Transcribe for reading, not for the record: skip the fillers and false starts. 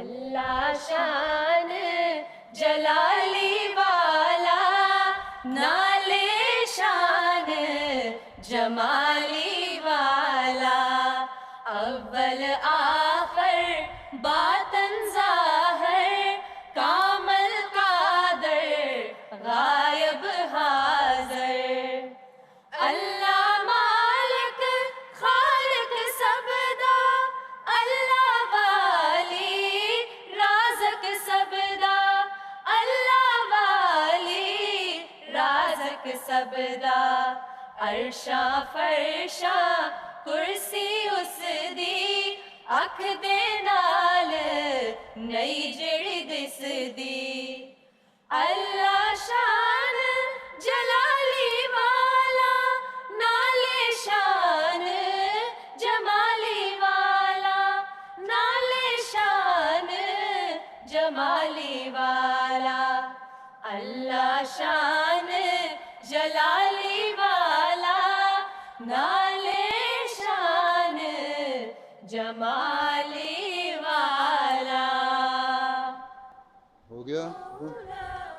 اللہ شان جلالی والا، نالے شان جمالی والا، اول آخر باطن ظاہر، کامل قادر غائب حاضر، اللہ مالک خالق سب دا، اللہ والی رازق سب دا، اللہ والی رازق سب دا، عرشاں فرشاں کرسی اس دی، اکھ دے نال نئی جڑ دس دی، اللہ شان جلالی والا، نالے شان جمالی والا، نالے شان جمالی والا، اللہ شان جلالی والا، نالے شان جمالی والا۔ ہو گیا؟